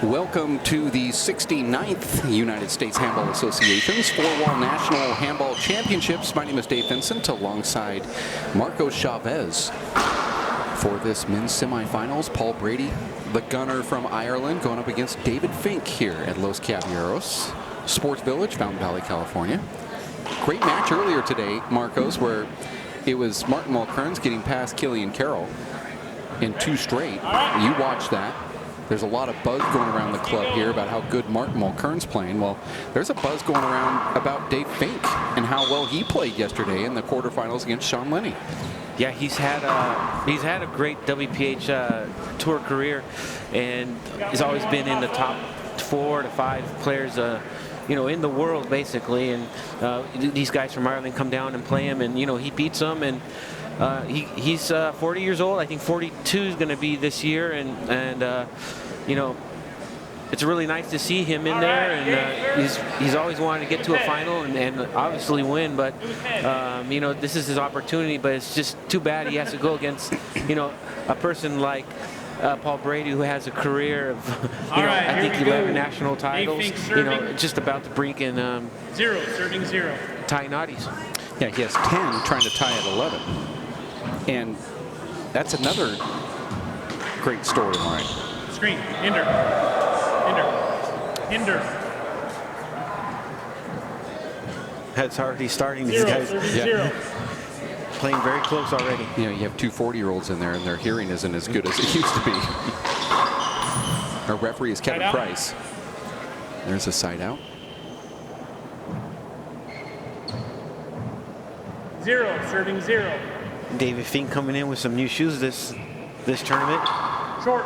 Welcome to the 69th United States Handball Association's Four-Wall National Handball Championships. My name is Dave Vincent, alongside Marco Chavez. For this men's semifinals, Paul Brady, the gunner from Ireland, going up against David Fink here at Los Caballeros Sports Village, Fountain Valley, California. Great match earlier today, Marcos, where it was Martin Mulkern's getting past Killian Carroll in two straight. You watched that. There's a lot of buzz going around the club here about how good Martin Mulkern's playing. Well, there's a buzz going around about Dave Fink and how well he played yesterday in the quarterfinals against Sean Lenny. Yeah, he's had a great WPH tour career, and he's always been in the top 4 to 5 players, in the world basically. And these guys from Ireland come down and play him, and he beats them. And he's 40 years old. I think 42 is going to be this year, and it's really nice to see him in there. And he's always wanted to get to a final and obviously win. But this is his opportunity. But it's just too bad he has to go against a person like Paul Brady, who has a career of I think 11 national titles. Just about to break in serving zero. tie knotties. Yeah, he has 10, trying to tie at 11. And that's another great storyline. Screen, hinder. That's already starting. Zero, These guys zero. playing very close already. You have two 40-year-olds in there, and their hearing isn't as good as it used to be. Our referee is Kevin Price. There's a side out. Zero, serving zero. David Fink coming in with some new shoes this tournament. Short.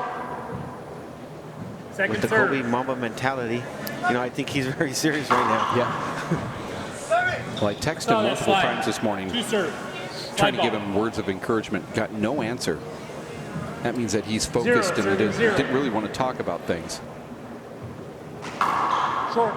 Second With the serve. Kobe Mamba mentality. I think he's very serious right now. Yeah. Well, I texted him multiple times this morning, Two serve. trying to give him words of encouragement. Got no answer. That means that he's focused and didn't really want to talk about things. Short.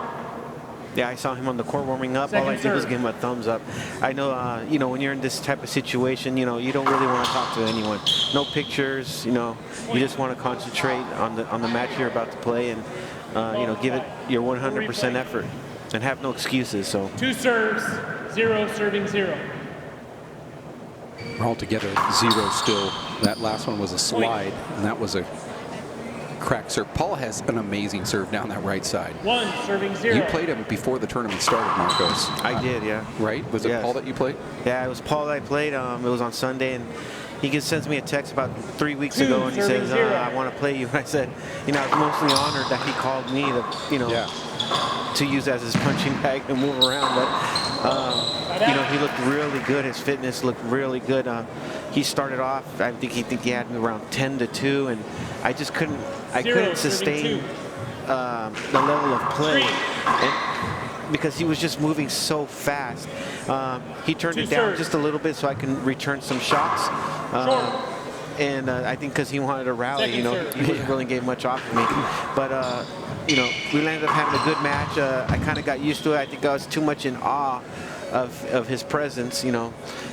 Yeah, I saw him on the court warming up. All I did was give him a thumbs up. I know, when you're in this type of situation, you don't really want to talk to anyone. No pictures, you just want to concentrate on the match you're about to play and, give it your 100% effort and have no excuses. So 2 serves, 0 serving 0. We're all together at 0 still. That last one was a slide, and that was a crack serve. Paul has an amazing serve down that right side. 1 serving 0. You played him before the tournament started, Marcos. I did, yeah. Right? Was it Paul that you played? Yeah, it was Paul that I played. It was on Sunday, and he sends me a text about 3 weeks ago, and he says, I want to play you. And I said, I was mostly honored that he called me to use as his punching bag and move around. But, he looked really good. His fitness looked really good. He started off, I think he had me around 10-2, and I just couldn't sustain the level of play. Because he was just moving so fast. He turned it down just a little bit so I can return some shots. And I think because he wanted to rally, he wasn't really getting much off of me. But, we landed up having a good match. I kind of got used to it. I think I was too much in awe of his presence,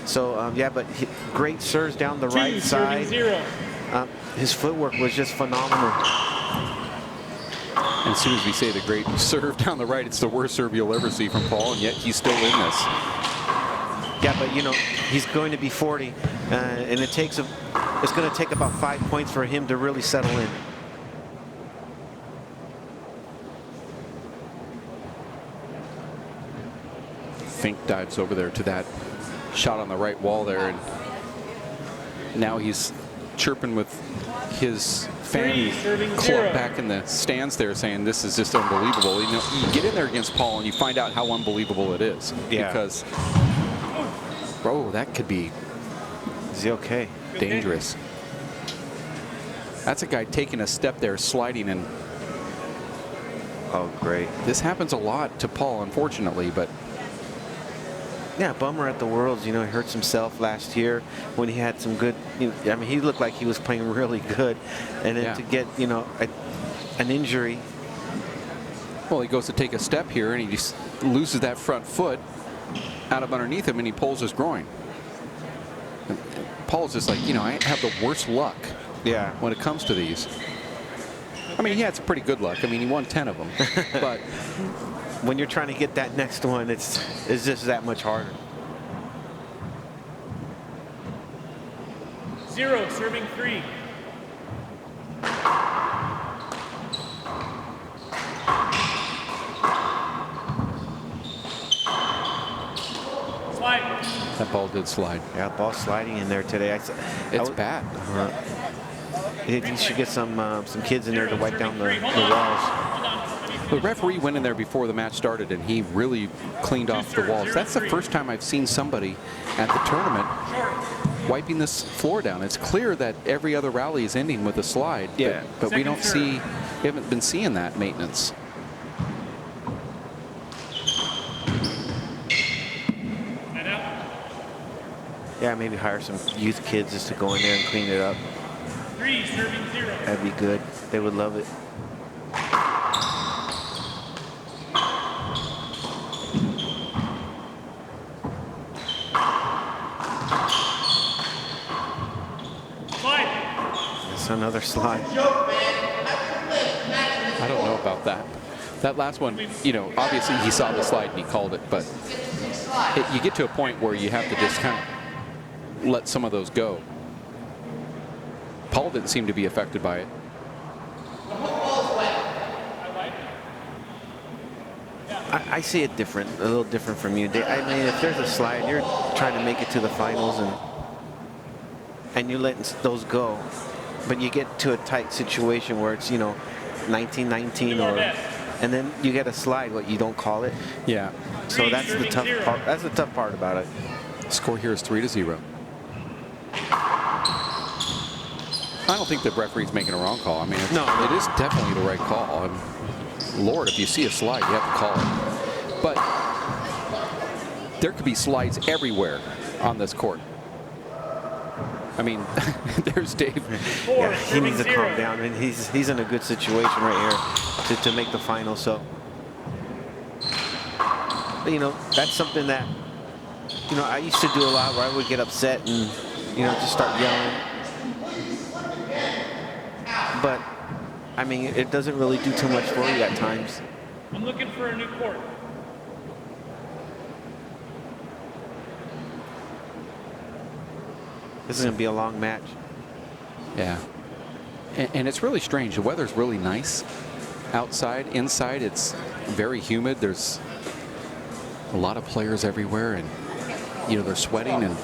So, but great serves down the right side. His footwork was just phenomenal. And as soon as we say the great serve down the right, it's the worst serve you'll ever see from Paul, and yet he's still in this. Yeah, but he's going to be 40, and it's going to take about 5 points for him to really settle in. Fink dives over there to that shot on the right wall there, and now he's chirping with his fan club back in the stands there, saying this is just unbelievable. You get in there against Paul and you find out how unbelievable it is. Yeah. Because, that could be okay. Dangerous. That's a guy taking a step there, sliding, and oh, great. This happens a lot to Paul, unfortunately, but yeah, bummer at the Worlds. He hurts himself last year when he had some good. He looked like he was playing really good, and then to get an injury. Well, he goes to take a step here, and he just loses that front foot out of underneath him, and he pulls his groin. And Paul's just like, I have the worst luck. Yeah. When it comes to these. I mean, he had some pretty good luck. I mean, he won 10 of them. But when you're trying to get that next one, it's just that much harder. 0, serving 3. Slide. that ball did slide. Yeah, ball sliding in there today. It's bad. You should get some kids in there to wipe down the walls. The referee went in there before the match started, and he really cleaned off the walls. That's the first time I've seen somebody at the tournament wiping this floor down. It's clear that every other rally is ending with a slide. Yeah. But we haven't been seeing that maintenance. Yeah, maybe hire some youth kids just to go in there and clean it up. 3, serving 0. That'd be good. They would love it. That's another slide. I don't know about that. That last one, you know, obviously he saw the slide and he called it, but you get to a point where you have to just kind of let some of those go. Paul didn't seem to be affected by it. I see it different, a little different from you. I mean, if there's a slide, you're trying to make it to the finals and you're letting those go. But you get to a tight situation where it's, you know, 19-19 and then you get a slide, what, you don't call it? Yeah. So that's the tough part. That's the tough part about it. Score here is 3-0. I don't think the referee's making a wrong call. I mean, it is definitely the right call. And Lord, if you see a slide, you have to call it. But there could be slides everywhere on this court. I mean, there's Dave. Yeah, he needs to calm down. I mean, he's in a good situation right here to make the final. So, you know, that's something that, you know, I used to do a lot where I would get upset and, you know, just start yelling. But, I mean, it doesn't really do too much for you at times. I'm looking for a new court. This is going to be a long match. Yeah. And it's really strange. The weather's really nice outside. Inside, it's very humid. There's a lot of players everywhere, and, you know, they're sweating and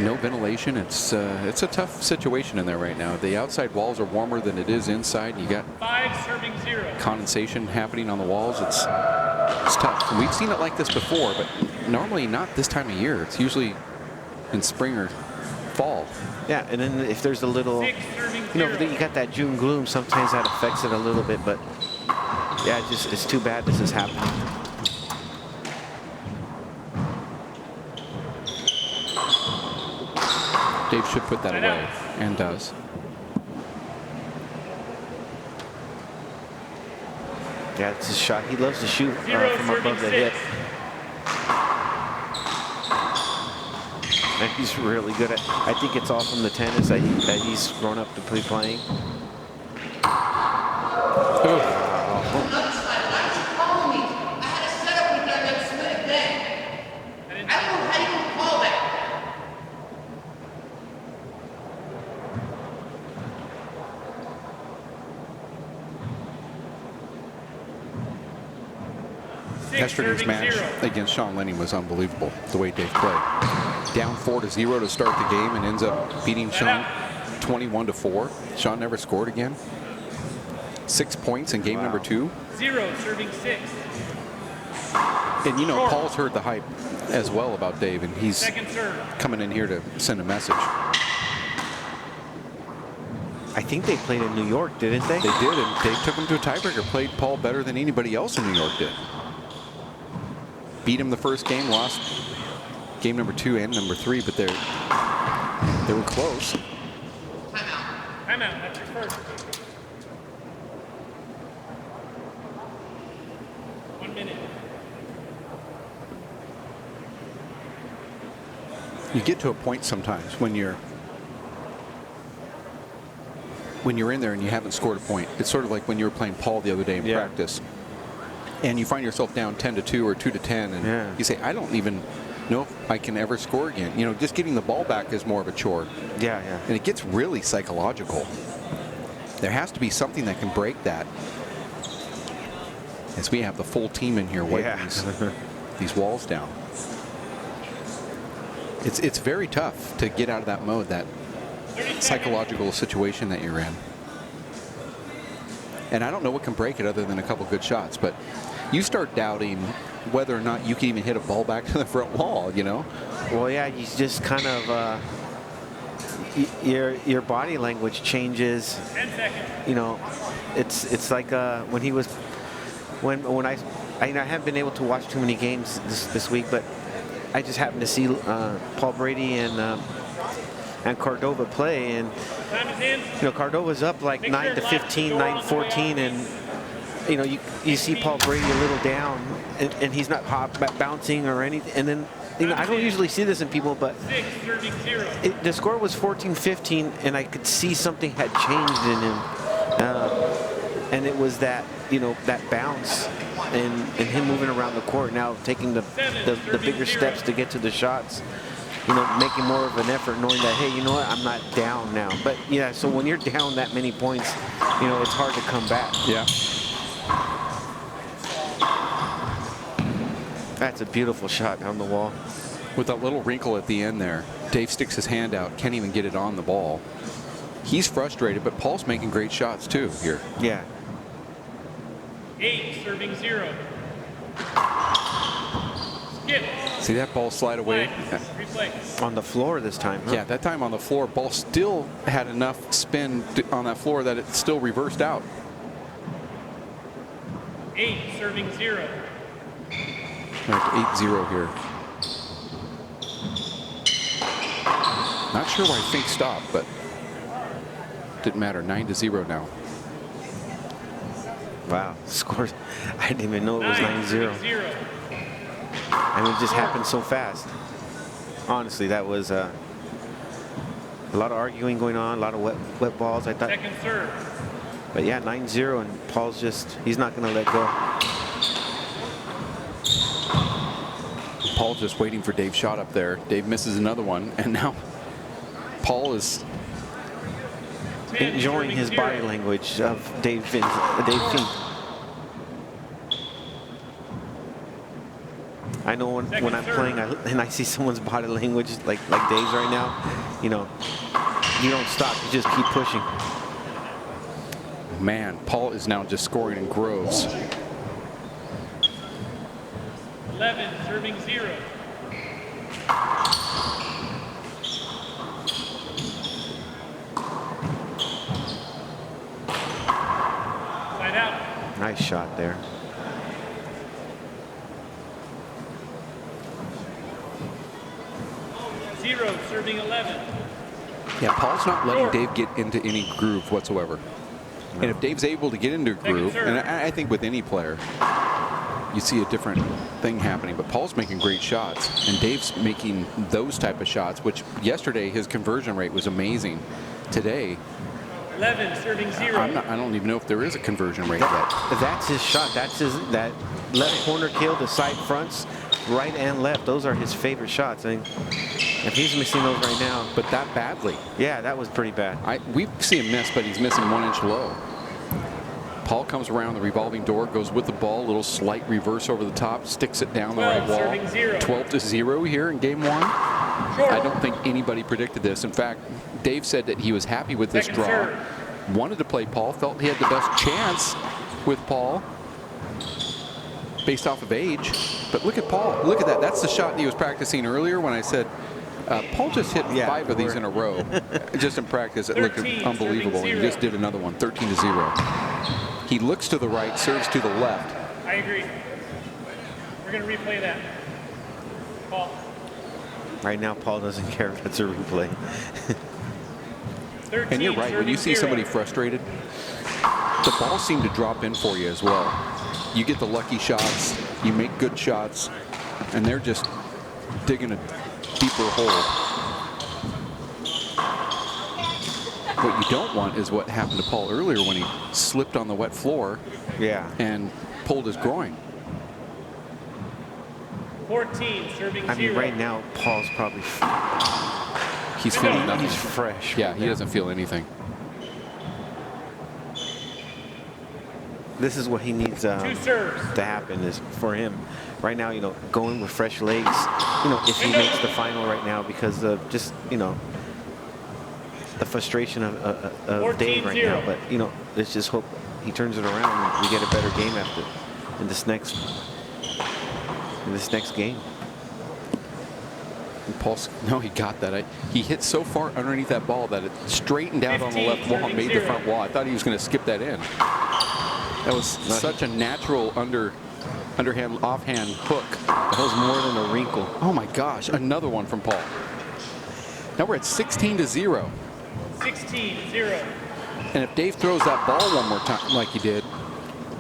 no ventilation. It's a tough situation in there right now. The outside walls are warmer than it is inside. You got 5, serving 0. condensation happening on the walls. It's tough. And we've seen it like this before, but normally not this time of year. It's usually in spring or fall. Yeah, and then if there's a little, 6, serving 0. you know, you got that June gloom, sometimes that affects it a little bit, but yeah, it's too bad this is happening. Dave should put that away, and does. Yeah, it's a shot. He loves to shoot from above the hip. And he's really good at, I think it's all from the tennis that he's grown up to be playing. Yesterday's match against Sean Lenny was unbelievable, the way Dave played. Down 4-0 to start the game and ends up beating Sean 21-4. Sean never scored again. 6 points in game number 2. 0, serving 6. And, you know, Paul's heard the hype as well about Dave, and he's coming in here to send a message. I think they played in New York, didn't they? They did, and Dave took him to a tiebreaker, played Paul better than anybody else in New York did. Beat him the first game, lost game number 2 and number 3, but they were close. Timeout, that's your first. 1 minute. You get to a point sometimes when you're when you're in there and you haven't scored a point, it's sort of like when you were playing Paul the other day in practice, and you find yourself down 10-2 or 2-10, and you say, I don't even know if I can ever score again. You know, just getting the ball back is more of a chore. Yeah. And it gets really psychological. There has to be something that can break that. As we have the full team in here wiping these walls down. It's very tough to get out of that mode, that psychological situation that you're in. And I don't know what can break it other than a couple good shots, but you start doubting whether or not you can even hit a ball back to the front wall, you know? Well, yeah, you just kind of, your body language changes. 10 seconds. You know, it's like when he was, when I haven't been able to watch too many games this week, but I just happened to see Paul Brady and Cordova play, and you know, Cordova's up like 9-15, 9-14, and you know, you see Paul Brady a little down, and he's not bouncing or anything, and then you know, I don't usually see this in people, but the score was 14-15, and I could see something had changed in him, and it was that, you know, that bounce and him moving around the court, now taking the bigger steps to get to the shots. You know, making more of an effort, knowing that, hey, you know what, I'm not down now. But yeah, so when you're down that many points, you know, it's hard to come back. Yeah. That's a beautiful shot down the wall. With that little wrinkle at the end there, Dave sticks his hand out, can't even get it on the ball. He's frustrated, but Paul's making great shots too here. Yeah. 8, serving 0. Skip. See that ball slide away? Replay. On the floor this time, huh? Yeah, that time on the floor, ball still had enough spin on that floor that it still reversed out. 8, serving 0. Like 8-0 here. Not sure why Fink stopped, but didn't matter. 9-0 now. Wow, scores. I didn't even know it was 9-0. 0. I mean, it just happened so fast. Honestly, that was a lot of arguing going on, a lot of wet balls. I thought. Second serve. But yeah, 9-0, and Paul's he's not going to let go. Paul's just waiting for Dave's shot up there. Dave misses another one, and now Paul is enjoying his body language of Dave Fink. I know when I'm playing and I see someone's body language like Dave's right now, you know, you don't stop, you just keep pushing. Man, Paul is now just scoring in groves. 11, serving 0. Side out. Nice shot there. Zero, serving 11. Yeah, Paul's not letting Dave get into any groove whatsoever. And if Dave's able to get into a groove, and I think with any player, you see a different thing happening. But Paul's making great shots, and Dave's making those type of shots, which yesterday his conversion rate was amazing. Today, 11, serving 0. I don't even know if there is a conversion rate yet. That's his shot. That's that left corner kill, the side fronts, right and left. Those are his favorite shots. I mean, if he's missing those right now. But that badly. Yeah, that was pretty bad. We see him miss, but he's missing 1 inch low. Paul comes around the revolving door, goes with the ball, a little slight reverse over the top, sticks it down the right wall. 12-0 here in game 1. I don't think anybody predicted this. In fact, Dave said that he was happy with this draw. Wanted to play Paul, felt he had the best chance with Paul based off of age. But look at Paul. Look at that. That's the shot he was practicing earlier when I said, Paul just hit 5 of these in a row. Just in practice, it looked unbelievable. He just did another one, 13-0. He looks to the right, serves to the left. I agree. We're going to replay that. Paul. Right now, Paul doesn't care if it's a replay. 13, and you're right. When you see somebody frustrated, the balls seem to drop in for you as well. You get the lucky shots, you make good shots, and they're just digging a deeper hole. what you don't want is what happened to Paul earlier when he slipped on the wet floor. Yeah. And pulled his groin. 14, serving 0. I mean, right now, Paul's probably... He's feeling nothing. He's fresh. Yeah, he doesn't feel anything. This is what he needs to happen is for him. Right now, going with fresh legs, if he makes the final right now because of just, the frustration of Dave right now. But, let's just hope he turns it around and we get a better game after in this next game. Paul, no, he got that. He hit so far underneath that ball that it straightened out on the left wall and made the front wall. I thought he was going to skip that in. That was such a natural underhand, offhand hook. That was more than a wrinkle. Oh my gosh, another one from Paul. Now we're at 16-0. 16-0. And if Dave throws that ball one more time like he did,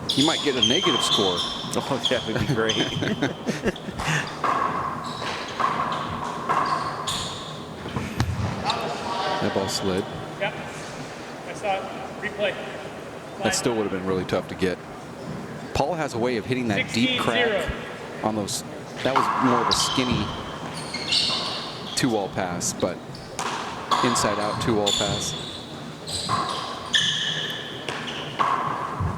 he might get a negative score. Oh, that would be great. That ball slid. Yep. I saw it. Replay. That still would have been really tough to get. Paul has a way of hitting that deep crack on those. That was more of a skinny two-wall pass, but inside-out two-wall pass.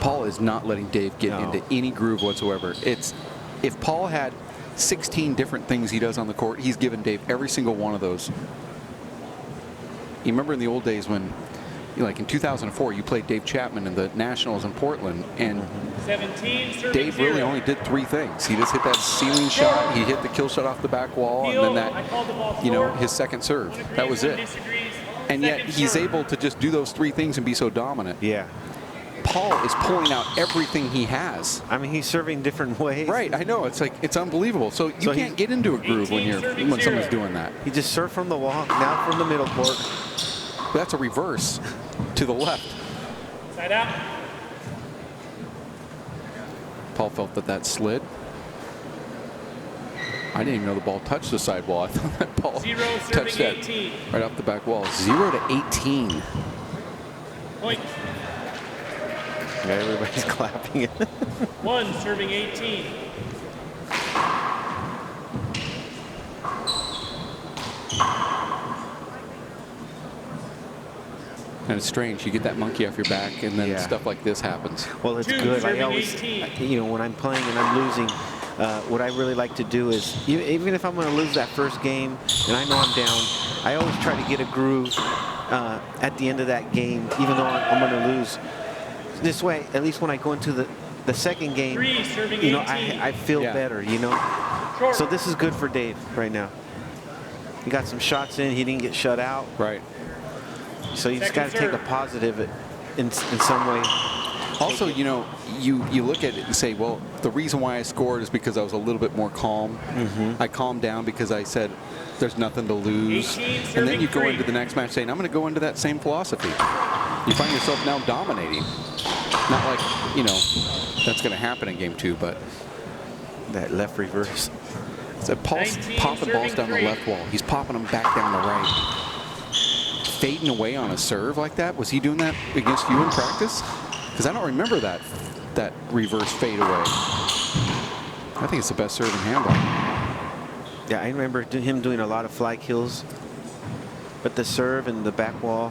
Paul is not letting Dave get into any groove whatsoever. If Paul had 16 different things he does on the court, he's given Dave every single one of those. You remember in the old days when, like in 2004, you played Dave Chapman in the Nationals in Portland, and 17, Dave really only did 3 things. He just hit that ceiling shot, he hit the kill shot off the back wall, and then that, his second serve. That was it. And yet he's able to just do those 3 things and be so dominant. Yeah. Paul is pulling out everything he has. I mean, he's serving different ways. Right, I know. It's like, it's unbelievable. So you can't get into a groove when someone's doing that. He just served from the wall, now from the middle court. That's a reverse to the left. Side out. Paul felt that slid. I didn't even know the ball touched the sidewall. I thought that ball touched that 18. right off the back wall. 0-18. Point. Yeah, everybody's clapping it. 1 serving 18. And it's strange. You get that monkey off your back, and then stuff like this happens. Well, it's good. I always, when I'm playing and I'm losing, what I really like to do is, even if I'm going to lose that first game and I know I'm down, I always try to get a groove at the end of that game, even though I'm going to lose. This way, at least when I go into the second game, I feel better, So this is good for Dave right now. He got some shots in. He didn't get shut out. Right. So you just got to take a positive in some way. Also, you look at it and say, well, the reason why I scored is because I was a little bit more calm. I calmed down because I said there's nothing to lose. And then you go into the next match saying, I'm going to go into that same philosophy. You find yourself now dominating. Not like, that's going to happen in game 2, but that left reverse. So Paul's popping balls down the left wall. He's popping them back down the right. Fading away on a serve like that. Was he doing that against you in practice? Because I don't remember that reverse fade away. I think it's the best serve in handball. Yeah, I remember him doing a lot of fly kills. But the serve and the back wall,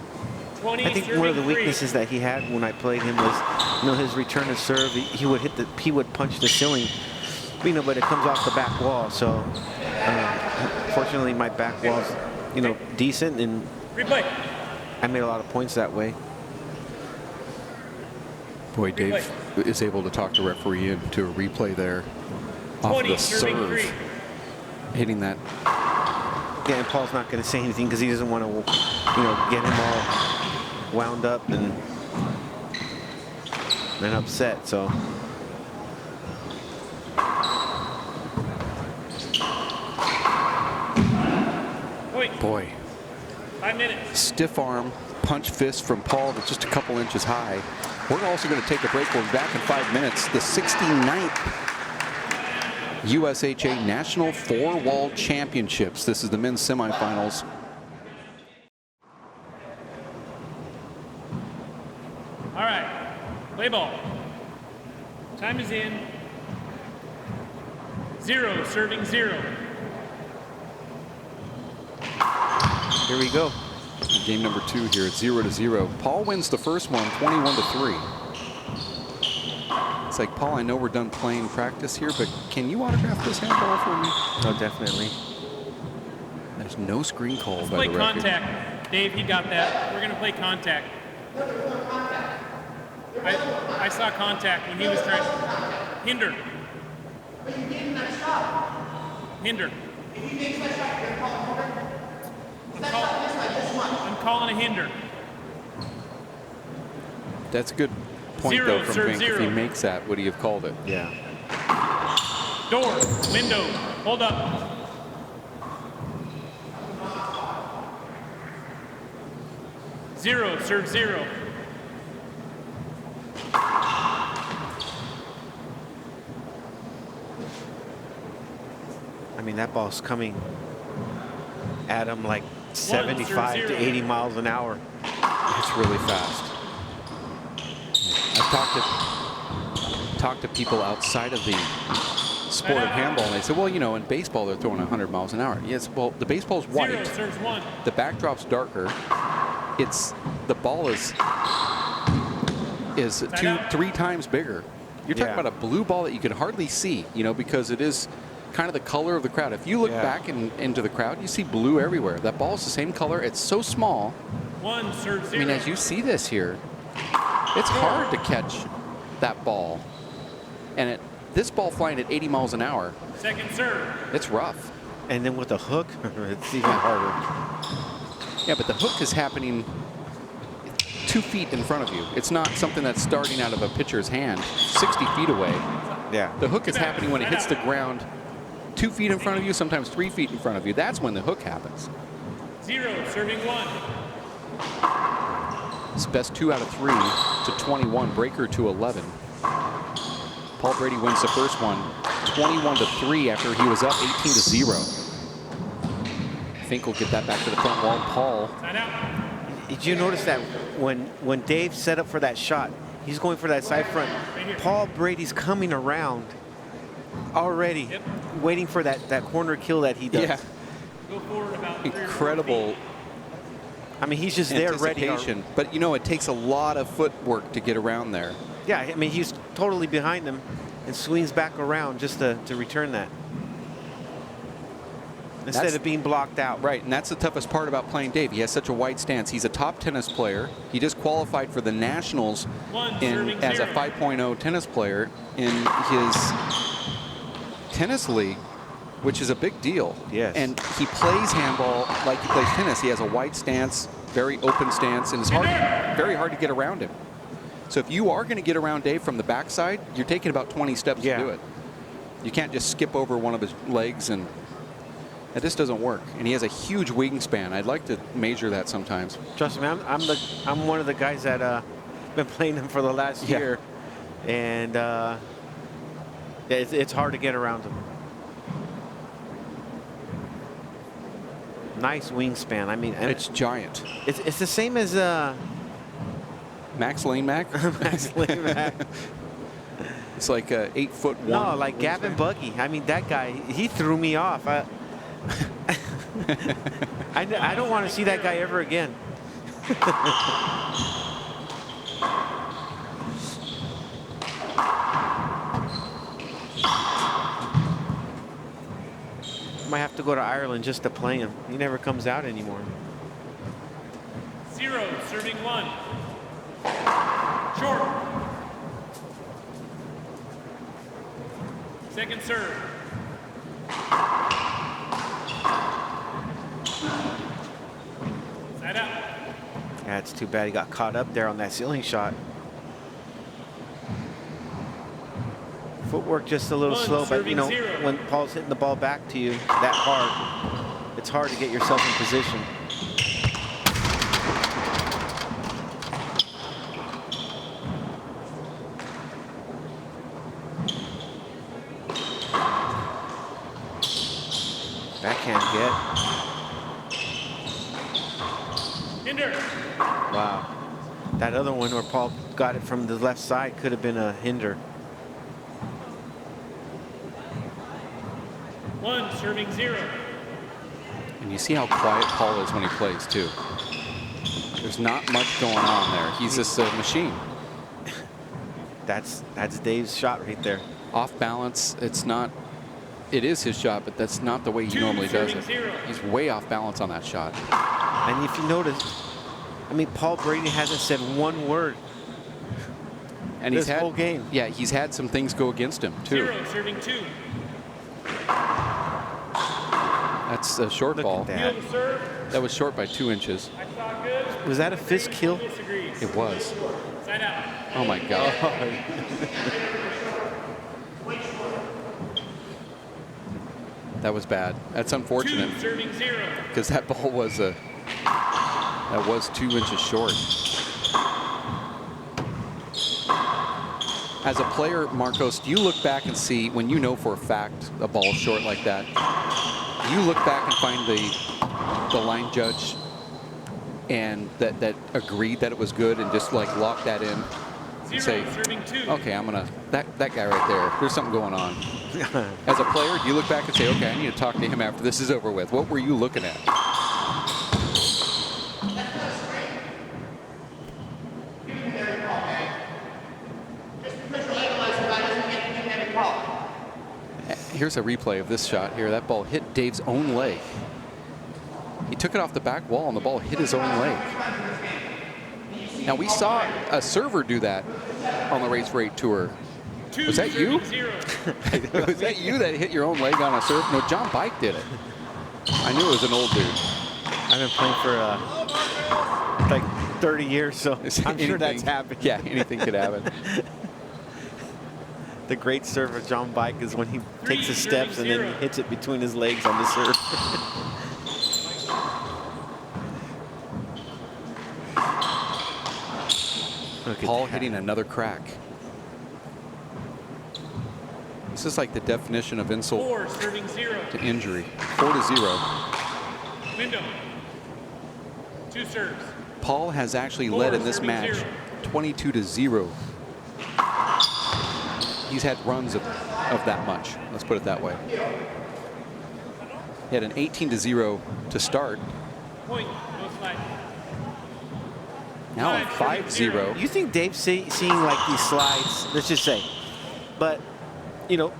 I think one of the weaknesses that he had when I played him was, his return to serve. He would punch the ceiling, but it comes off the back wall. So, fortunately, my back wall's, decent, and I made a lot of points that way. Boy, Dave is able to talk the referee into a replay there off the serve, hitting that. Yeah, and Paul's not going to say anything because he doesn't want to, get him all wound up and upset. So. Boy. 5 minutes. Stiff arm, punch fist from Paul that's just a couple inches high. We're also going to take a break. We'll be back in 5 minutes. The 69th USHA National Four-Wall Championships. This is the men's semifinals. All right, play ball. Time is in. 0, serving 0. Here we go. Game number 2 here at 0-0. Paul wins the first one, 21-3. It's like, Paul, I know we're done playing practice here, but can you autograph this handball for me? Oh, definitely. There's no screen call Let's by play the record. contact. Dave, he got that. We're going to play contact. I saw contact when he was trying. Hinder. Hinder. I'm calling a hinder. That's a good point, 0, though, from serve Fink. 0. If he makes that, would he have called it? Yeah. Door, window, hold up. Zero, serve 0. I mean, that ball's coming at him like 75 to 80 miles an hour. It's really fast. I've talked to people outside of the sport of handball, and they say, well, you know, in baseball they're throwing 100 miles an hour. Yes, well, the baseball's white. 0, serves 1. The backdrop's darker. The ball is 2-3 times bigger. You're talking about a blue ball that you can hardly see, you know, because it is kind of the color of the crowd. If you look back into the crowd, you see blue everywhere. That ball is the same color. It's so small. 1, serve 0. I mean, as you see this here, it's hard to catch that ball. And this ball flying at 80 miles an hour, Second serve. it's rough. And then with the hook, it's even harder. Yeah, but the hook is happening 2 feet in front of you. It's not something that's starting out of a pitcher's hand 60 feet away. Yeah. The hook is happening when it hits the ground 2 feet in front of you, sometimes 3 feet in front of you. That's when the hook happens. 0, serving 1. It's best 2 out of 3 to 21, breaker to 11. Paul Brady wins the first one, 21-3 after he was up 18-0. Fink will get that back to the front wall. Paul. Did you notice that when Dave set up for that shot, he's going for that side front. Paul Brady's coming around already, waiting for that corner kill that he does. Yeah. Go forward about Incredible. I mean, he's just there ready. But, you know, it takes a lot of footwork to get around there. Yeah, I mean, he's totally behind him and swings back around just to return that. Instead of being blocked out. Right, and that's the toughest part about playing Dave. He has such a wide stance. He's a top tennis player. He just qualified for the Nationals as a 5.0 tennis player in his tennis league, which is a big deal. Yes. And he plays handball like he plays tennis. He has a wide stance, very open stance, and it's very hard to get around him. So if you are going to get around Dave from the backside, you're taking about 20 steps to do it. You can't just skip over one of his legs, and this doesn't work. And he has a huge wingspan. I'd like to measure that sometimes. Trust me, I'm one of the guys that been playing him for the last year, and it's hard to get around him. Nice wingspan. I mean, it's giant. It's the same as Max Lane Mac. Max Lane Mac. It's like 8'1". No, like Gavin Buggy. I mean, that guy, he threw me off. I don't want to see that guy ever again. Might have to go to Ireland just to play him. He never comes out anymore. 0, serving 1. Short. Second serve. Side out. Yeah, it's too bad he got caught up there on that ceiling shot. Footwork just a little slow, but you know, when Paul's hitting the ball back to you that hard, it's hard to get yourself in position. Backhand get. Hinder. Wow. That other one where Paul got it from the left side could have been a hinder. 1, serving 0. And you see how quiet Paul is when he plays, too. There's not much going on there. He's just a machine. That's Dave's shot right there. Off balance, it's not. It is his shot, but that's not the way he normally does it. He's way off balance on that shot. And if you notice, I mean, Paul Brady hasn't said one word. And this he's had whole game. Yeah, he's had some things go against him too. 0, serving 2. That's a short ball. That. That was short by 2 inches. I saw good. Was that a fist kill? Disagrees. It was. Side out. Oh my God. That was bad. That's 2, unfortunate serving 0. because that ball was that was 2 inches short. As a player, Marcos, do you look back and see when you know for a fact a ball is short like that? Do you look back and find the line judge and that agreed that it was good and just like lock that in? 0, Say, serving 2. okay, I'm gonna that guy right there. There's something going on. As a player, do you look back and say, okay, I need to talk to him after this is over with? What were you looking at? Here's a replay of this shot here. That ball hit Dave's own leg. He took it off the back wall and the ball hit his own leg. Now we saw a server do that on the Race Rate Tour. 2, Was that you? 0. Was that you that hit your own leg on a serve? No, John Bike did it. I knew it was an old dude. I've been playing for like 30 years, so I'm sure that's happened. Yeah, anything could happen. The great serve of John Bike is when he takes his steps and then hits it between his legs on the serve. Paul hitting another crack. This is like the definition of insult 4, serving 0. to injury. 4-0. Window. 2 serves. Paul has actually led in this match 22-0. He's had runs of that much. Let's put it that way. He had an 18-0 to start. Point. No slide. Now a 5-0. You think Dave's seeing like these slides, let's just say, but, you know,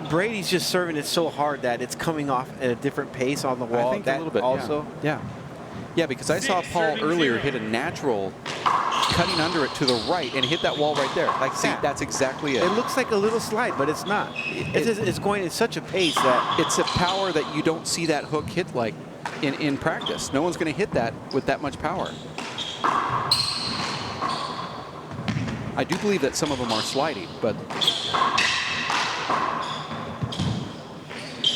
Brady's just serving it so hard that it's coming off at a different pace on the wall. I think a little bit, also. Yeah. Yeah, because I saw Paul earlier hit a natural cutting under it to the right and hit that wall right there. Like, see, that's exactly it. It looks like a little slide, but it's not. It's going at such a pace that it's a power that you don't see that hook hit like in practice. No one's going to hit that with that much power. I do believe that some of them are sliding, but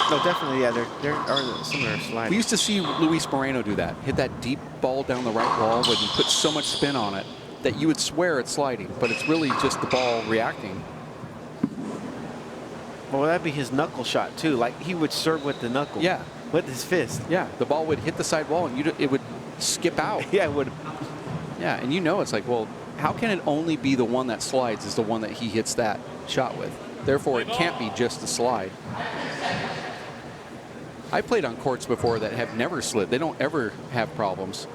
no, definitely, yeah, there are some that are sliding. we used to see Luis Moreno do that. Hit that deep ball down the right wall when he put so much spin on it that you would swear it's sliding, but it's really just the ball reacting. Well, that'd be his knuckle shot too. Like he would serve with the knuckle. Yeah. With his fist. Yeah, the ball would hit the side wall and it would skip out. Yeah, it would. Yeah, and you know it's like, well, how can it only be the one that slides is the one that he hits that shot with? Therefore, it can't be just the slide. I played on courts before that have never slid. They don't ever have problems.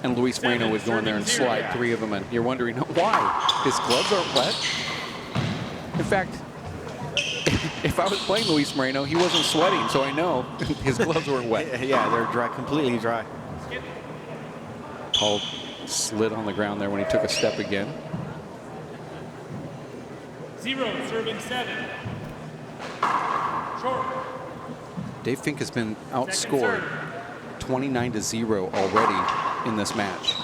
And Luis Moreno would go in there and slide 3 of them, and you're wondering why? His gloves aren't wet? In fact, if I was playing Luis Moreno, he wasn't sweating, so I know his gloves weren't wet. Yeah, they're dry, completely dry. Paul slid on the ground there when he took a step again. 0, serving 7. Short. Dave Fink has been outscored 29-0 already in this match.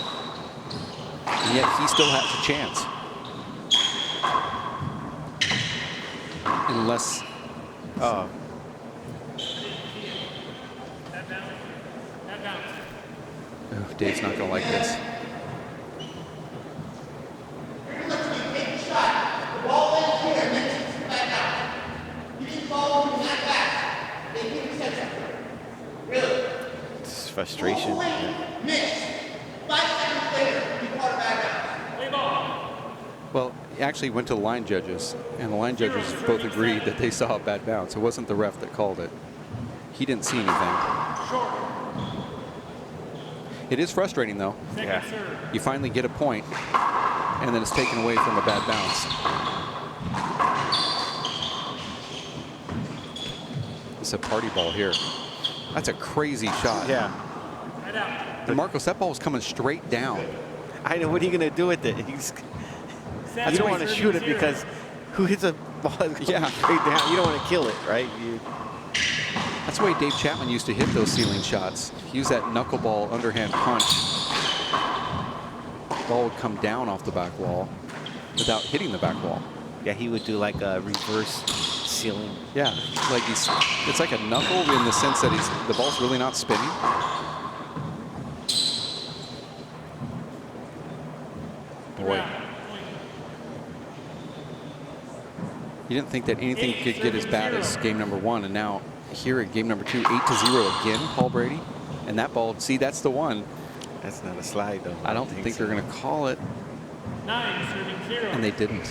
And yet he still has a chance. Unless... That bounce. Oh, Dave's not going to like this. It's frustration. Yeah. Well, actually went to the line judges, and the line judges both agreed that they saw a bad bounce. It wasn't the ref that called it. He didn't see anything. It is frustrating, though. Yeah. You finally get a point, and then it's taken away from a bad bounce. It's a party ball here. That's a crazy shot. Yeah. And Marcos, that ball was coming straight down. I know. What are you going to do with it? You don't want to shoot it because who hits a ball that's going straight down? You don't want to kill it, right? That's the way Dave Chapman used to hit those ceiling shots. He used that knuckleball underhand punch. The ball would come down off the back wall without hitting the back wall. Yeah, he would do like a reverse ceiling. Yeah, like it's like a knuckle in the sense that the ball's really not spinning. Boy. You didn't think that anything could get as bad as game number 1, and now here at game number 2, 8-0 again, Paul Brady. And that ball, see, that's the one. That's not a slide, though. I don't think they're going to call it. 9 serving 0. And they didn't.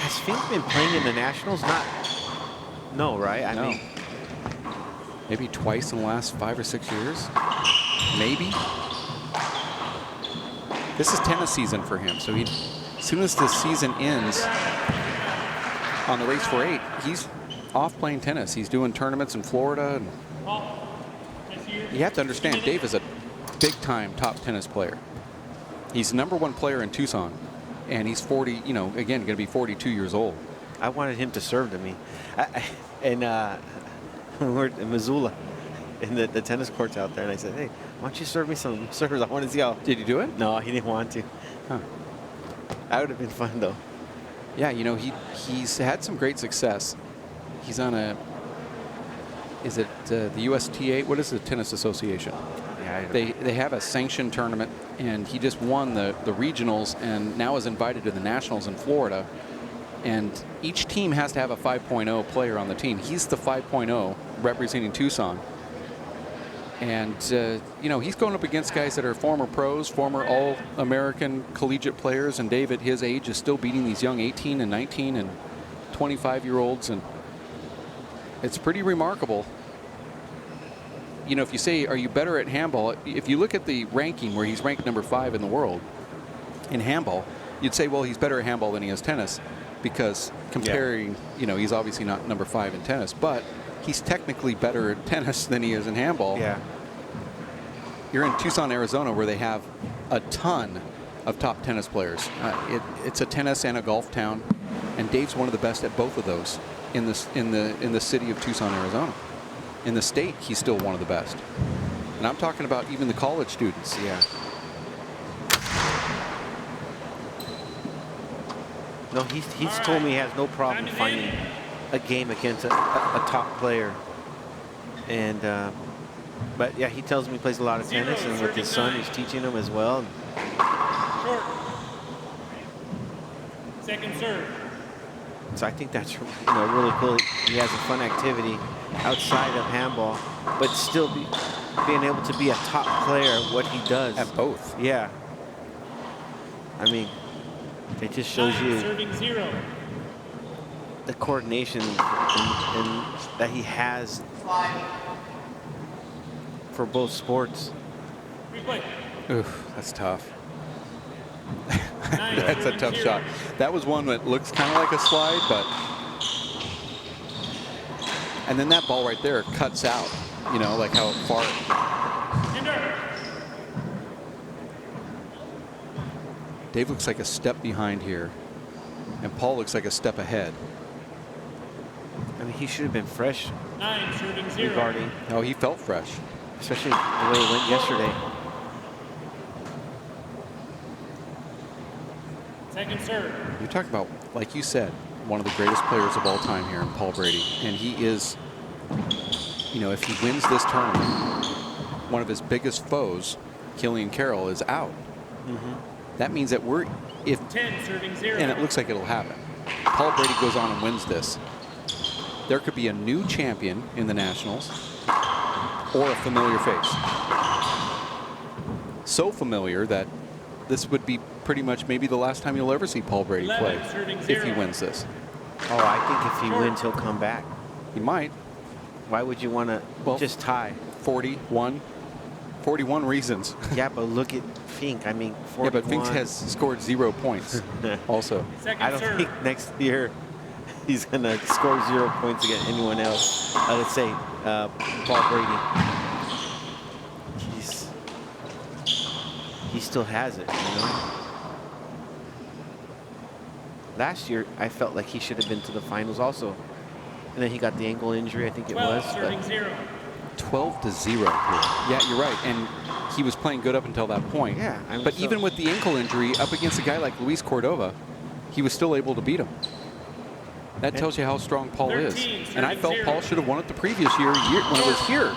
Has Fink been playing in the Nationals? No, right? I mean, maybe twice in the last 5 or 6 years. Maybe. This is tennis season for him, so as soon as the season ends on the race for 8, he's off playing tennis. He's doing tournaments in Florida. And you have to understand, Dave is a big-time top tennis player. He's #1 player in Tucson, and he's 40. You know, again, going to be 42 years old. I wanted him to serve to me, and we're in Missoula, in the tennis courts out there, and I said, "Hey, why don't you serve me some serves? I want to see how." Did you do it? No, he didn't want to. Huh. That would have been fun, though. Yeah, you know, he's had some great success. He's on is it the USTA? What is the tennis association? Yeah, they have a sanctioned tournament, and he just won the regionals, and now is invited to the nationals in Florida. And each team has to have a 5.0 player on the team. He's the 5.0 representing Tucson. And, you know, he's going up against guys that are former pros, former All-American collegiate players. And Dave, at his age, is still beating these young 18 and 19 and 25-year-olds. And it's pretty remarkable. You know, if you say, are you better at handball? If you look at the ranking where he's ranked #5 in the world in handball, you'd say, well, he's better at handball than he is tennis. Because comparing, you know, he's obviously not #5 in tennis, but he's technically better at tennis than he is in handball. Yeah. You're in Tucson, Arizona, where they have a ton of top tennis players. It's a tennis and a golf town, and Dave's one of the best at both of those in the city of Tucson, Arizona. In the state, he's still one of the best. And I'm talking about even the college students. Yeah. No, he's told me he has no problem finding a game against a top player. And but yeah, he tells me he plays a lot of tennis, and with his son, he's teaching him as well. Short. Second serve. So I think that's really cool. He has a fun activity outside of handball, but still being able to be a top player at what he does. At both. Yeah. I mean, it just shows you the coordination and that he has for both sports. Oof, that's tough. That's a tough shot. That was one that looks kind of like a slide, but... And then that ball right there cuts out, you know, like how far... Dave looks like a step behind here, and Paul looks like a step ahead. I mean, he should have been fresh 9 serving 0. regarding. Oh, he felt fresh. Especially the way it went yesterday. Second serve. You're talking about, like you said, one of the greatest players of all time here in Paul Brady. And he is, you know, if he wins this tournament, one of his biggest foes, Killian Carroll, is out. That means that 10 serving 0. and it looks like it'll happen. Paul Brady goes on and wins this. there could be a new champion in the Nationals or a familiar face. So familiar that this would be pretty much maybe the last time you'll ever see Paul Brady play if he wins this. Oh, I think if he wins, he'll come back. He might. Why would you want to just tie? 41 reasons. Yeah, but look at Fink. I mean, 41. Yeah, but Fink has scored 0 points also. I don't think next year he's going to score 0 points against anyone else. Let's say Paul Brady. He still has it, you know? Last year, I felt like he should have been to the finals also. And then he got the ankle injury, I think it was. 12-0. Yeah, you're right. And he was playing good up until that point. Yeah. But even with the ankle injury, up against a guy like Luis Cordova, he was still able to beat him. That tells you how strong Paul is. And I felt Paul should have won it the previous year when it was here.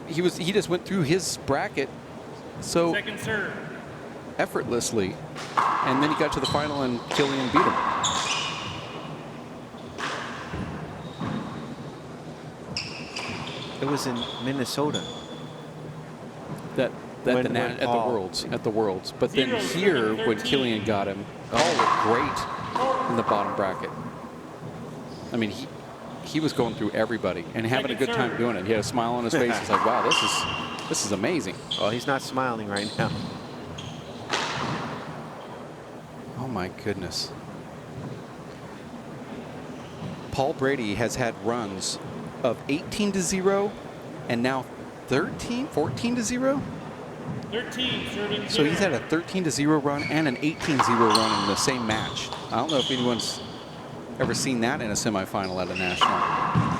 He just went through his bracket so effortlessly. And then he got to the final and Killian beat him. It was in Minnesota. At the Worlds. But then here, when Killian got him, Paul looked great in the bottom bracket. I mean, he was going through everybody and having a good time doing it. He had a smile on his face. He's like, wow, this is amazing. Well, he's not smiling right now. Oh my goodness. Paul Brady has had runs of 18-0 and now 14-0. 13. So he's had a 13-0 run and an 18-0 run in the same match. I don't know if anyone's ever seen that in a semifinal at a national.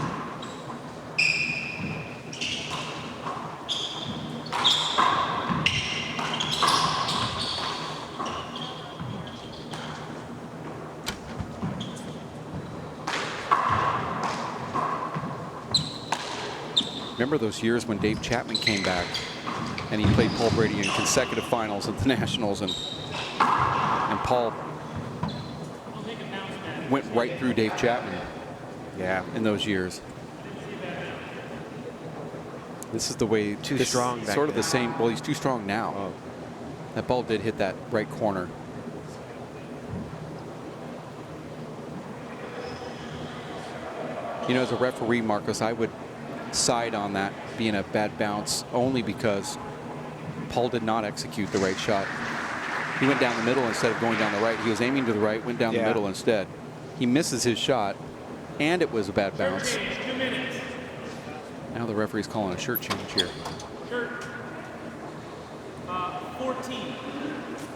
Remember those years when Dave Chapman came back and he played Paul Brady in consecutive finals at the Nationals, and Paul went right through Dave Chapman. Yeah, in those years. This is the way. Too strong. Sort of the same. Well, he's too strong now. Oh. That ball did hit that right corner. You know, as a referee, Marcos, I would side on that being a bad bounce only because Paul did not execute the right shot. He went down the middle instead of going down the right. He was aiming to the right, went down the middle instead. He misses his shot, and it was a bad bounce. Now the referee's calling a shirt change here. Shirt 14.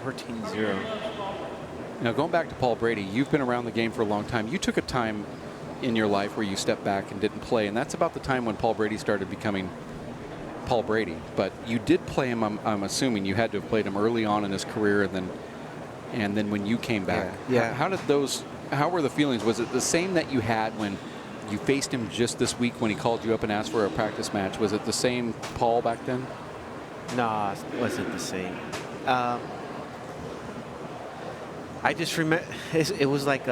14-0. Now going back to Paul Brady, you've been around the game for a long time. You took a time in your life where you stepped back and didn't play, and that's about the time when Paul Brady started becoming Paul Brady. But you did play him. I'm assuming you had to have played him early on in his career, and then when you came back. Yeah. How were the feelings? Was it the same that you had when you faced him just this week when he called you up and asked for a practice match? Was it the same Paul back then? No, it wasn't the same. I just remember it was like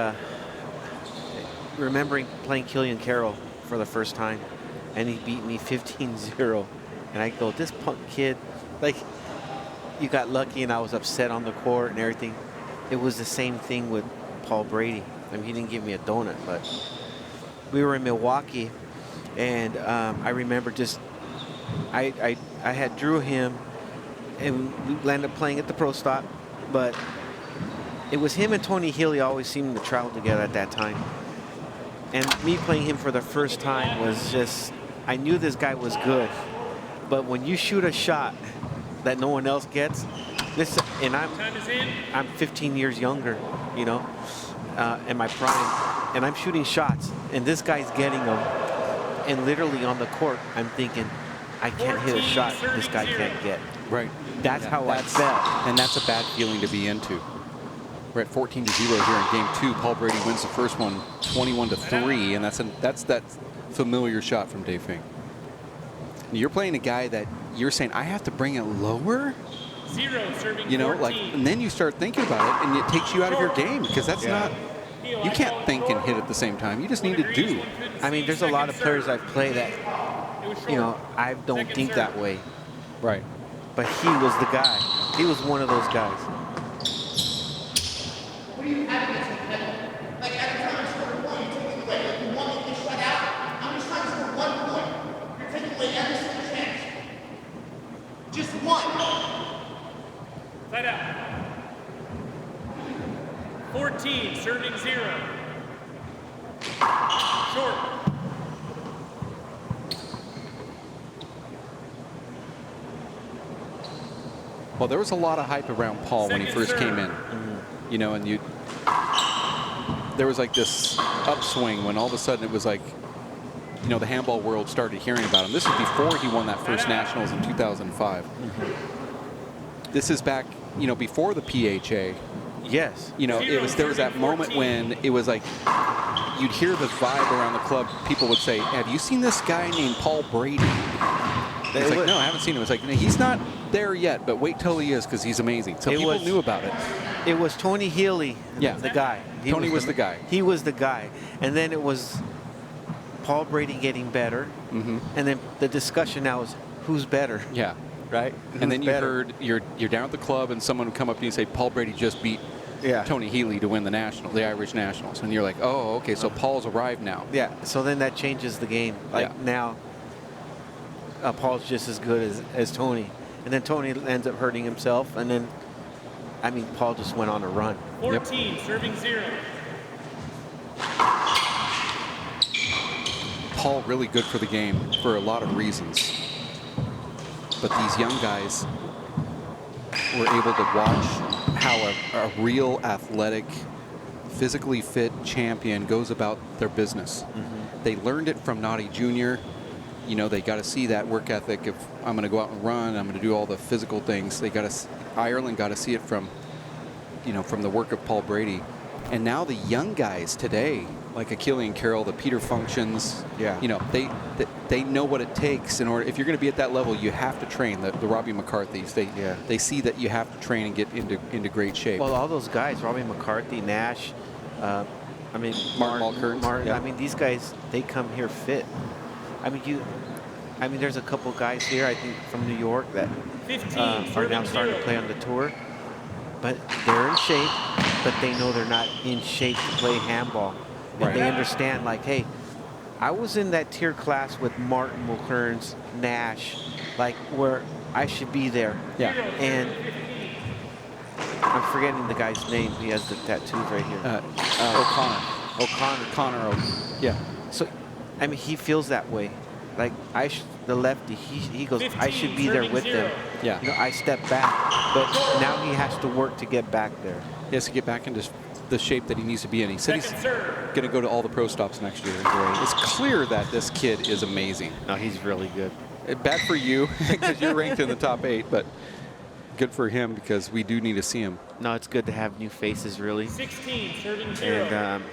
remembering playing Killian Carroll for the first time, and he beat me 15-0. And I go, this punk kid, like, you got lucky and I was upset on the court and everything. It was the same thing with Paul Brady. I mean, he didn't give me a donut, but we were in Milwaukee, and I remember I had drew him, and we landed up playing at the Pro Stop, but it was him and Tony Healy always seemed to travel together at that time. And me playing him for the first time was just, I knew this guy was good. But when you shoot a shot that no one else gets, and I'm 15 years younger, you know, in my prime, and I'm shooting shots, and this guy's getting them. And literally on the court, I'm thinking, I can't hit a shot this guy can't get. Right. That's how I felt. And that's a bad feeling to be into. We're at 14-0 here in game 2. Paul Brady wins the first one 21-3, and that's that familiar shot from Dave Fink. You're playing a guy that you're saying, I have to bring it lower? 0 serving, you know, 14. like, and then you start thinking about it, and it takes you out of your game, because that's not You can't think and hit at the same time. You just need to do. I mean, there's a lot of players I've played that, you know, I don't think that way. Right. But he was the guy. He was one of those guys. What do you have against him? Like every time I score a point, you're taking away. Like you want me to get shut out, I'm just trying to score 1 point. You're taking away every single chance. Just one. Side out. 14, serving 0. Short. Well, there was a lot of hype around Paul when he first came in. You know, and there was like this upswing when all of a sudden it was like, you know, the handball world started hearing about him. This is before he won that first nationals in 2005. This is back, you know, before the PHA. Yes. You know, there was that moment when it was like you'd hear the vibe around the club. People would say, "Have you seen this guy named Paul Brady?" It's like, no, I haven't seen him. It's like, he's not there yet, but wait till he is because he's amazing. So people knew about it. It was Tony Healy, the guy. Tony was the guy. He was the guy. And then it was Paul Brady getting better. And then the discussion now is who's better. Yeah. Right? And then you heard you're down at the club and someone would come up to you and say, Paul Brady just beat Tony Healy to win the Irish Nationals. And you're like, oh, okay, so Paul's arrived now. Yeah, so then that changes the game. Like now, Paul's just as good as Tony. And then Tony ends up hurting himself. And then, I mean, Paul just went on a run. 14, serving 0. Paul really good for the game for a lot of reasons. But these young guys were able to watch how a real athletic, physically fit champion goes about their business. They learned it from Naughty Jr. You know, they got to see that work ethic. If I'm going to go out and run, I'm going to do all the physical things. Ireland got to see it from, you know, from the work of Paul Brady. And now the young guys today, like Achille Carroll, the Peter Functions, you know, they know what it takes in order. If you're going to be at that level, you have to train. The Robbie McCarthy's, they see that you have to train and get into great shape. Well, all those guys, Robbie McCarthy, Nash, I mean, Martin. I mean, these guys, they come here fit. I mean, there's a couple guys here, I think, from New York that are now starting to play on the tour. But they're in shape, but they know they're not in shape to play handball. And they understand, like, hey, I was in that tier class with Martin, McCurns, Nash, like, where I should be there. And I'm forgetting the guy's name. He has the tattoos right here. O'Connor. So, I mean, he feels that way. Like, the lefty, he goes, 15, I should be there with them. You know, I step back, but now he has to work to get back there. He has to get back into the shape that he needs to be in. He said he's going to go to all the pro stops next year. It's clear that this kid is amazing. No, he's really good. Bad for you because you're ranked in the top 8, but good for him because we do need to see him. No, it's good to have new faces, really. 16, serving 0. And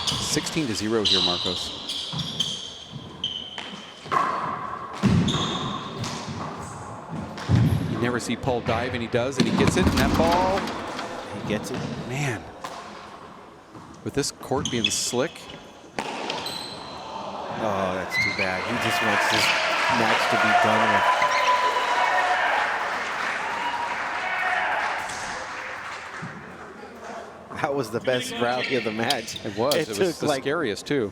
16-0 here, Marcos. You never see Paul dive, and he does, and he gets it, and that ball. He gets it. Man, with this court being slick. Oh, that's too bad. He just wants this match to be done with. That was the best rally of the match. It was. It was the like scariest, too.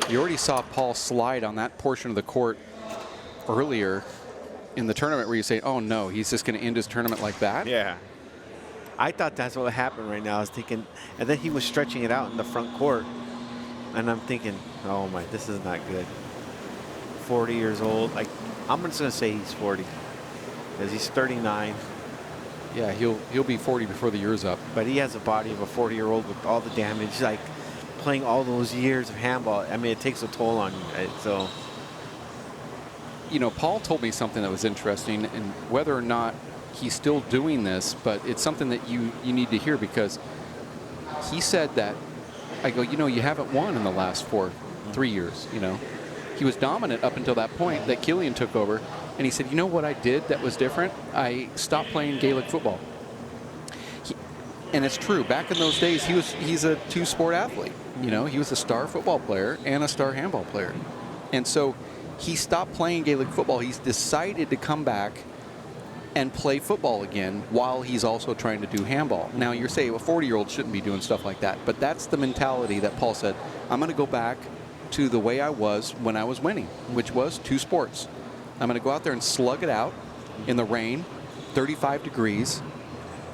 You already saw Paul slide on that portion of the court earlier in the tournament where you say, oh, no, he's just going to end his tournament like that? Yeah. I thought that's what happened right now. I was thinking, and then he was stretching it out in the front court. And I'm thinking, oh, my, this is not good. 40 years old. Like, I'm just going to say he's 40 because he's 39. Yeah, he'll be 40 before the year's up. But he has a body of a 40-year-old with all the damage, like playing all those years of handball. I mean, it takes a toll on you, right? So, you know, Paul told me something that was interesting, and whether or not he's still doing this, but it's something that you need to hear because he said that, I go, you know, you haven't won in the last 3 years, you know. He was dominant up until that point that Killian took over. And he said, you know what I did that was different? I stopped playing Gaelic football. And it's true. Back in those days, he's a two-sport athlete. You know, he was a star football player and a star handball player. And so he stopped playing Gaelic football. He's decided to come back and play football again while he's also trying to do handball. Now, you're saying a 40-year-old shouldn't be doing stuff like that, but that's the mentality that Paul said, I'm going to go back to the way I was when I was winning, which was two sports. I'm going to go out there and slug it out in the rain, 35 degrees.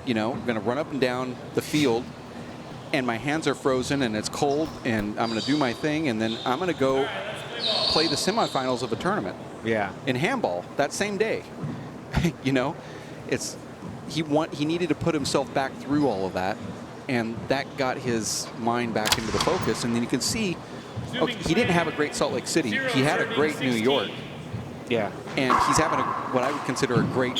You know, I'm going to run up and down the field, and my hands are frozen, and it's cold, and I'm going to do my thing, and then I'm going to go play the semifinals of a tournament. Yeah. In handball that same day. You know, he needed to put himself back through all of that, and that got his mind back into the focus. And then you can see, okay, he didn't have a great Salt Lake City. He had a great New York. Yeah. And he's having what I would consider a great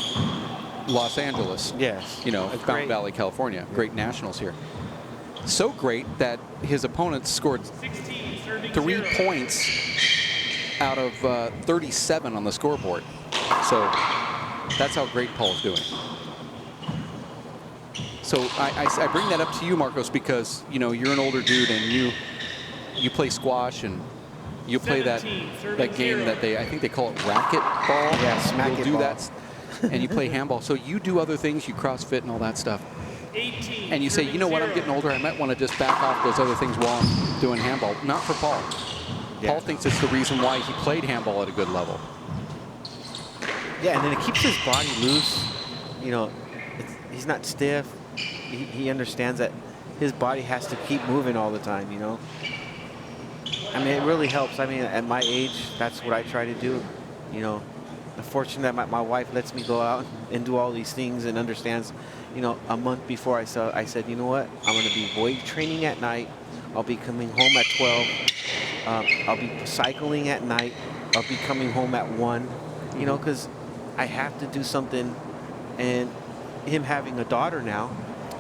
Los Angeles. Yes. You know, Fountain Valley, California. Great nationals here. So great that his opponents scored 3 points out of 37 on the scoreboard. So that's how great Paul's doing. So I bring that up to you, Marcos, because you know you're an older dude and you play squash and you play that game that I think they call it racket ball. Yeah, smack You'll it do ball. that, and you play handball. So you do other things, you CrossFit and all that stuff. And you say, you know what, I'm getting older. I might want to just back off those other things while I'm doing handball. Not for Paul. Yeah. Paul thinks it's the reason why he played handball at a good level. Yeah, and then it keeps his body loose. You know, he's not stiff. He understands that his body has to keep moving all the time, you know. I mean, it really helps. I mean, at my age, that's what I try to do. You know, I'm fortunate that my wife lets me go out and do all these things and understands, you know, a month before I said, you know what, I'm going to be weight training at night. I'll be coming home at 12. I'll be cycling at night. I'll be coming home at 1, you know, because I have to do something. And him having a daughter now,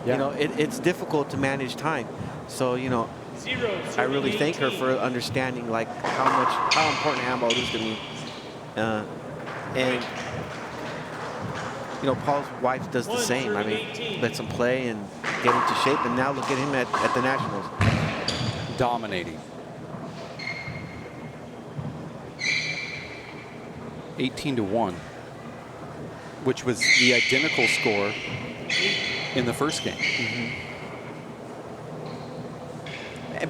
you know, it's difficult to manage time. So, you know, I really thank her for understanding like how important handball is to me. And you know, Paul's wife does the same. I mean, lets him play and get into shape. And now look at him at the Nationals. Dominating. 18-1, which was the identical score in the first game.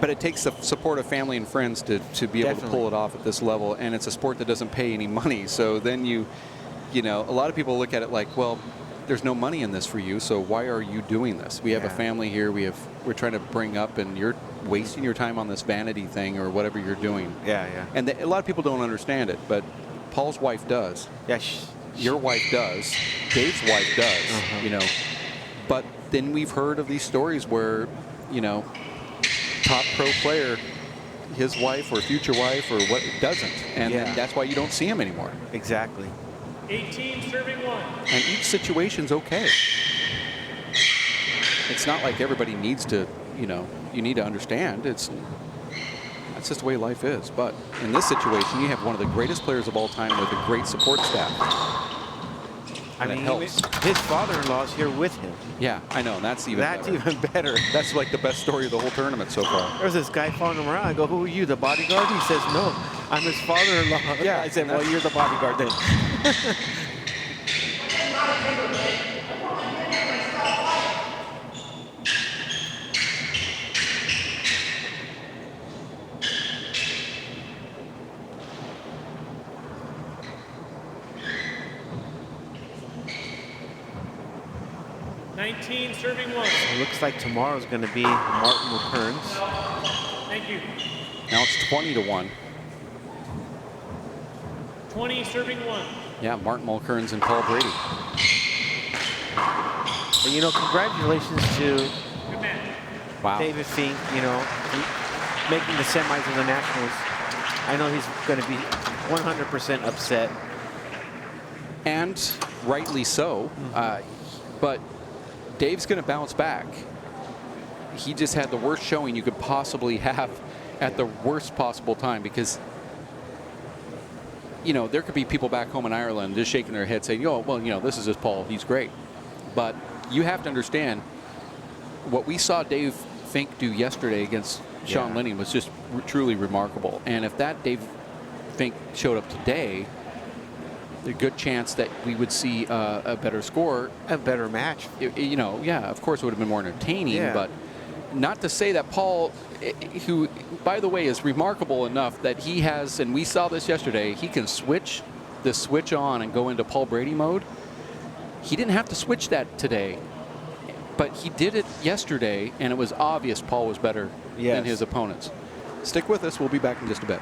But it takes the support of family and friends to be able to pull it off at this level, and it's a sport that doesn't pay any money. So then you know, a lot of people look at it like, well, there's no money in this for you, so why are you doing this? We have a family here. We're trying to bring up, and you're wasting your time on this vanity thing or whatever you're doing. Yeah, yeah. And a lot of people don't understand it, but Paul's wife does. Yeah, your wife does. Dave's wife does. You know, but then we've heard of these stories where, you know, top pro player, his wife or future wife or what doesn't, and then that's why you don't see him anymore. Exactly. 18 serving 1. And each situation's okay. It's not like everybody needs to, you know, you need to understand. That's just the way life is. But in this situation, you have one of the greatest players of all time with a great support staff. I mean, his father-in-law's here with him. Yeah, I know, and that's even better. That's like the best story of the whole tournament so far. There's this guy following him around. I go, who are you, the bodyguard? He says, no, I'm his father-in-law. Yeah, I said, well, you're the bodyguard then. Serving 1. It looks like tomorrow's going to be Martin Kearns. Thank you. Now it's 20-1. 20 serving 1. Yeah, Martin Mulkerns and Paul Brady. And, you know, congratulations to David Fink, you know, making the semis of the Nationals. I know he's going to be 100% upset. And rightly so. But Dave's going to bounce back. He just had the worst showing you could possibly have at the worst possible time, because, you know, there could be people back home in Ireland just shaking their head saying, oh, well, you know, this is just Paul. He's great. But you have to understand, what we saw Dave Fink do yesterday against Sean Lennon was just truly remarkable. And if that Dave Fink showed up today, a good chance that we would see a better score. A better match. You know, yeah, of course it would have been more entertaining, but not to say that Paul, who, by the way, is remarkable enough that he has, and we saw this yesterday, he can switch the switch on and go into Paul Brady mode. He didn't have to switch that today, but he did it yesterday, and it was obvious Paul was better than his opponents. Stick with us. We'll be back in just a bit.